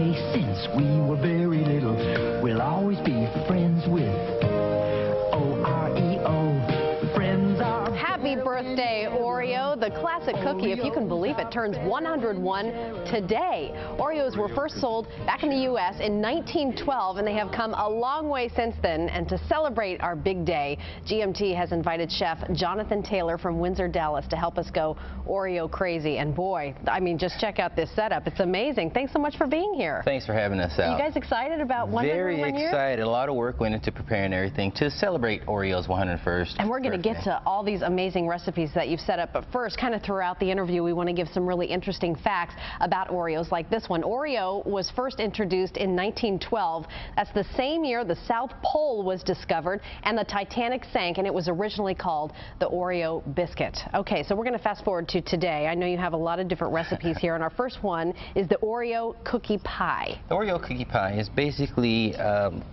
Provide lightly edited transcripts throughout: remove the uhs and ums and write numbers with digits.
way since we were very little. We'll always be friends with O-R-E-O. Friends are... Happy birthday, Oreo. The classic cookie, if you can believe it, turns 101 today. Oreos were first sold back in the U.S. in 1912, and they have come a long way since then. And to celebrate our big day, GMT has invited chef Jonathan Taylor from Windsor, Dallas, to help us go Oreo crazy. And boy, I mean, just check out this setup. It's amazing. Thanks so much for being here. Thanks for having us out. Are you guys excited about 101 years? Very excited. A lot of work went into preparing everything to celebrate Oreo's 101st. And we're going to get to all these amazing recipes that you've set up. But first, kind of throughout the interview, we want to give some really interesting facts about Oreos, like this one. Oreo was first introduced in 1912. That's the same year the South Pole was discovered and the Titanic sank, and it was originally called the Oreo biscuit. Okay, so we're going to fast forward to today. I know you have a lot of different recipes here, and our first one is the Oreo cookie pie. The Oreo cookie pie is basically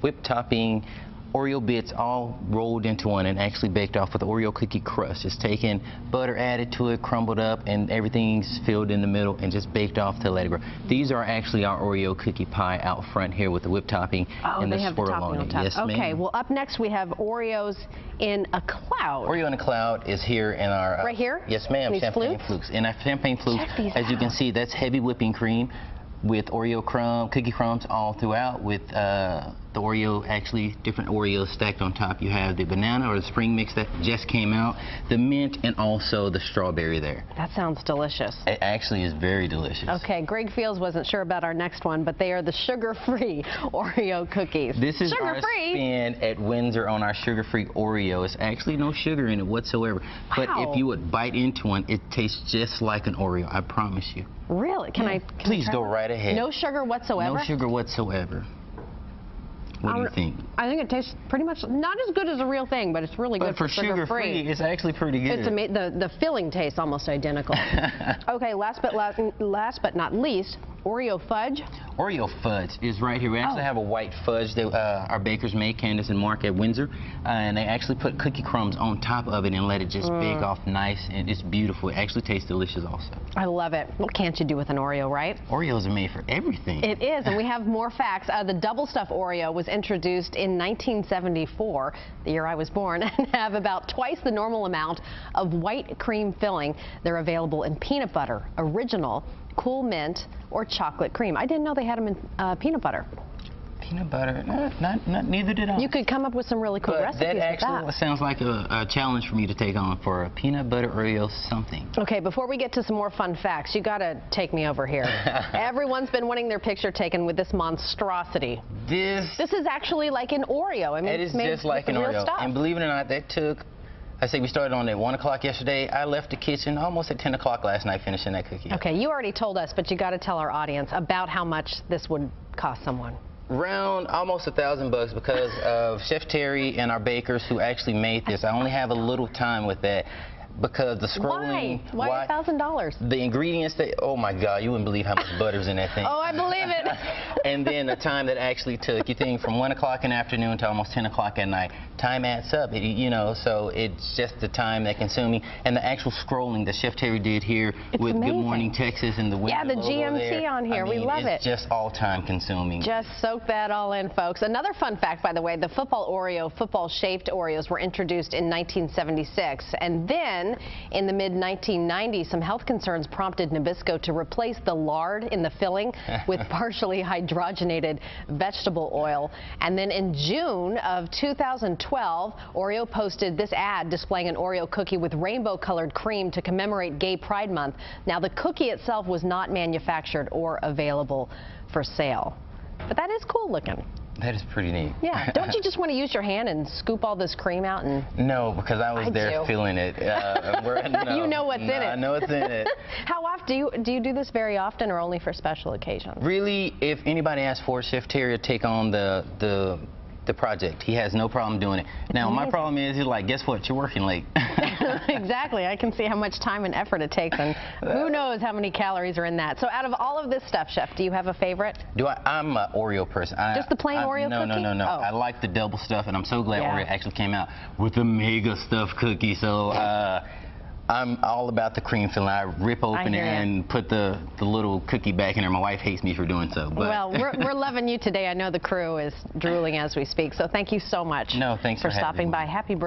whipped topping, Oreo bits all rolled into one and actually baked off with Oreo cookie crust. It's taken butter added to it, crumbled up, and everything's filled in the middle and just baked off to let it grow. These are actually our Oreo cookie pie out front here with the whipped topping and the swirl on it. Yes, ma'am. Okay, well, up next we have Oreos in a cloud. Oreo in a cloud is here in our... right here? Yes, ma'am. Champagne flukes. In our champagne flukes, as you can see, that's heavy whipping cream with Oreo cookie crumbs all throughout, with the Oreo, actually different Oreos stacked on top. You have the banana or the spring mix that just came out, the mint, and also the strawberry there. That sounds delicious. It actually is very delicious. Okay, Greg Fields wasn't sure about our next one, but they are the sugar-free Oreo cookies. This is our spin at Windsor on our sugar-free Oreo. It's actually no sugar in it whatsoever. But if you would bite into one, it tastes just like an Oreo, I promise you. Really? Can Please go right ahead. No sugar whatsoever? No sugar whatsoever. What do you think? I think it tastes pretty much not as good as a real thing, but it's really good for sugar-free. It's actually pretty good. It's the filling tastes almost identical. Okay, last but not least, Oreo fudge. Oreo fudge is right here. We actually have a white fudge that our bakers make, Candace and Mark at Windsor, and they actually put cookie crumbs on top of it and let it just bake off nice, and it's beautiful. It actually tastes delicious also. I love it. What can't you do with an Oreo, right? Oreos are made for everything. It is, and we have more facts. The double stuffed Oreo was introduced in 1974, the year I was born, and have about twice the normal amount of white cream filling. They're available in peanut butter, original, cool mint, or chocolate cream. I didn't know they had them in peanut butter. Peanut butter? Neither did I. You could come up with some really cool recipes that actually with sounds like a challenge for me to take on for a peanut butter Oreo something. Okay, before we get to some more fun facts, you got to take me over here. Everyone's been wanting their picture taken with this monstrosity. This is actually like an Oreo. I mean, it is just like an Oreo. And believe it or not, that took... I say we started on at 1 o'clock yesterday. I left the kitchen almost at 10 o'clock last night finishing that cookie. Okay, you already told us, but you got to tell our audience about how much this would cost someone. Around almost $1,000 because of Chef Terry and our bakers who actually made this. I only have a little time with that because the scrolling... Why $1,000? The ingredients, oh my God, you wouldn't believe how much butter's in that thing. Oh, I believe it. And then the time that actually took, you think from 1 o'clock in the afternoon to almost 10 o'clock at night. Time adds up, you know, so it's just the time that consuming. And the actual scrolling that Chef Terry did here with Good Morning Texas and the Windsor the GMT on here, we love it. It's just all time consuming. Just soak that all in, folks. Another fun fact, by the way, the football Oreo, football-shaped Oreos were introduced in 1976. And then in the mid-1990s, some health concerns prompted Nabisco to replace the lard in the filling with partially hydrogenated vegetable oil. And then in June of 2012, Oreo posted this ad displaying an Oreo cookie with rainbow-colored cream to commemorate Gay Pride Month. Now, the cookie itself was not manufactured or available for sale. But that is cool looking. That is pretty neat. Yeah. Don't you just want to use your hand and scoop all this cream out? And no, because I was there feeling it. You know what's in it. I know what's in it. How often do you do this very often, or only for special occasions? Really, if anybody asks for Chef Terry to take on the project, he has no problem doing it. Now, my problem is, he's like, guess what? You're working late. Exactly. I can see how much time and effort it takes, and who knows how many calories are in that. So out of all of this stuff, Chef, do you have a favorite? I'm an Oreo person. Just the plain Oreo cookie? No. Oh. I like the double stuff, and I'm so glad Oreo actually came out with the mega stuffed cookie. So I'm all about the cream filling. I rip open it and put the little cookie back in there. My wife hates me for doing so. But. Well, we're loving you today. I know the crew is drooling as we speak. So thank you so much No, thanks for stopping by. Happy birthday.